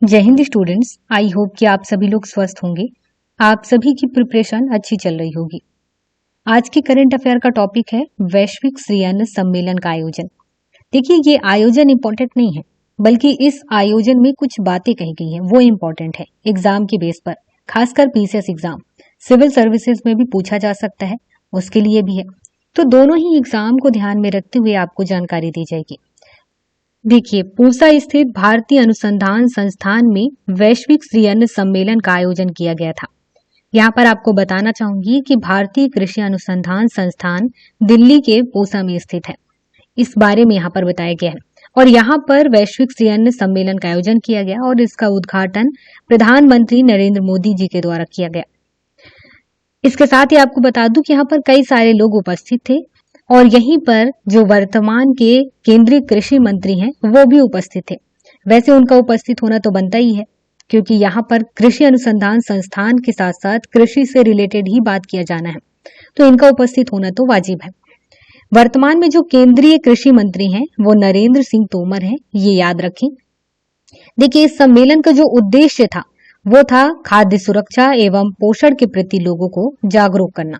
जय Hind students. I hope कि आप सभी लोग स्वस्थ होंगे। आप सभी की प्रिपरेशन अच्छी चल रही होगी। आज की करंट अफेयर का टॉपिक है वैश्विक स्त्रीअन्न सम्मेलन का आयोजन। देखिए, ये आयोजन इंपॉर्टेंट नहीं है, बल्कि इस आयोजन में कुछ बातें कही गई हैं वो इंपॉर्टेंट है। एग्जाम के बेस पर, खासकर पीसीएस एग्जाम, सिविल सर्विसेज में भी पूछा जा सकता है, उसके लिए भी है। तो दोनों ही एग्जाम को ध्यान में रखते हुए आपको जानकारी दी जाएगी। देखिए, पूसा स्थित भारतीय अनुसंधान संस्थान में वैश्विक स्त्रीअन्न सम्मेलन का आयोजन किया गया था। यहाँ पर आपको बताना चाहूंगी कि भारतीय कृषि अनुसंधान संस्थान दिल्ली के पूसा में स्थित है। इस बारे में यहाँ पर बताया गया है और यहाँ पर वैश्विक स्त्रीअन्न सम्मेलन का आयोजन किया गया और इसका उद्घाटन प्रधानमंत्री नरेंद्र मोदी जी के द्वारा किया गया। इसके साथ ही आपको बता दूं कि यहाँ पर कई सारे लोग उपस्थित थे और यहीं पर जो वर्तमान के केंद्रीय कृषि मंत्री हैं वो भी उपस्थित थे। वैसे उनका उपस्थित होना तो बनता ही है, क्योंकि यहाँ पर कृषि अनुसंधान संस्थान के साथ साथ कृषि से रिलेटेड ही बात किया जाना है, तो इनका उपस्थित होना तो वाजिब है। वर्तमान में जो केंद्रीय कृषि मंत्री हैं वो नरेंद्र सिंह तोमर हैं, ये याद रखें। देखिए, इस सम्मेलन का जो उद्देश्य था वो था खाद्य सुरक्षा एवं पोषण के प्रति लोगों को जागरूक करना।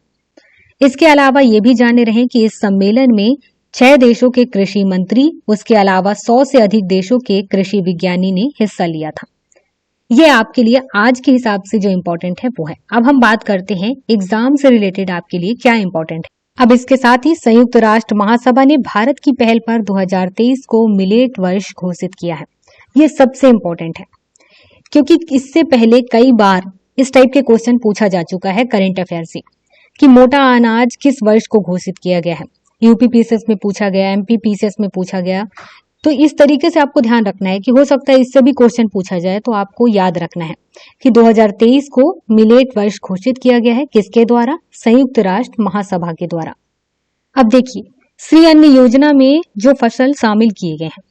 इसके अलावा ये भी जाने रहे कि इस सम्मेलन में 6 देशों के कृषि मंत्री, उसके अलावा 100 से अधिक देशों के कृषि विज्ञानी ने हिस्सा लिया था। ये आपके लिए आज के हिसाब से जो इम्पोर्टेंट है वो है। अब हम बात करते हैं एग्जाम से रिलेटेड आपके लिए क्या इम्पोर्टेंट है। अब इसके साथ ही संयुक्त राष्ट्र महासभा ने भारत की पहल पर 2023 को मिलेट वर्ष घोषित किया है। ये सबसे इम्पोर्टेंट है, क्योंकि इससे पहले कई बार इस टाइप के क्वेश्चन पूछा जा चुका है करंट अफेयर से कि मोटा अनाज किस वर्ष को घोषित किया गया है। यूपी पीसीएस में पूछा गया, एमपी पीसीएस में पूछा गया। तो इस तरीके से आपको ध्यान रखना है कि हो सकता है इससे भी क्वेश्चन पूछा जाए, तो आपको याद रखना है कि 2023 को मिलेट वर्ष घोषित किया गया है। किसके द्वारा? संयुक्त राष्ट्र महासभा के द्वारा। अब देखिए, श्री अन्न योजना में जो फसल शामिल किए गए हैं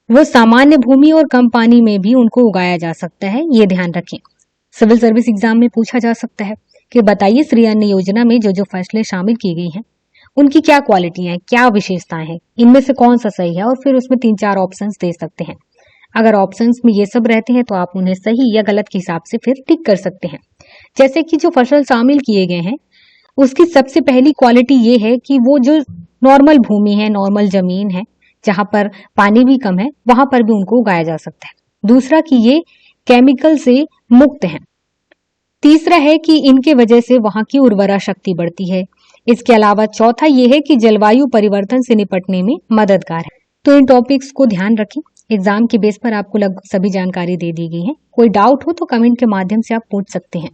वो सामान्य भूमि और कम पानी में भी उनको उगाया जा सकता है, ये ध्यान रखें। सिविल सर्विस एग्जाम में पूछा जा सकता है कि बताइए श्री अन्न योजना में जो जो फसलें शामिल की गई हैं उनकी क्या क्वालिटियां हैं, क्या विशेषताएं हैं, इनमें से कौन सा सही है, और फिर उसमें 3-4 ऑप्शंस दे सकते हैं। अगर ऑप्शंस में ये सब रहते हैं तो आप उन्हें सही या गलत के हिसाब से फिर टिक कर सकते हैं। जैसे कि जो फसल शामिल किए गए हैं उसकी सबसे पहली क्वालिटी ये है कि वो जो नॉर्मल भूमि है, नॉर्मल जमीन है, जहां पर पानी भी कम है, वहां पर भी उनको उगाया जा सकता है। दूसरा कि ये केमिकल से मुक्त है। तीसरा है कि इनके वजह से वहां की उर्वरा शक्ति बढ़ती है। इसके अलावा चौथा ये है कि जलवायु परिवर्तन से निपटने में मददगार है। तो इन टॉपिक्स को ध्यान रखें। एग्जाम के बेस पर आपको लगभग सभी जानकारी दे दी गई है। कोई डाउट हो तो कमेंट के माध्यम से आप पूछ सकते हैं।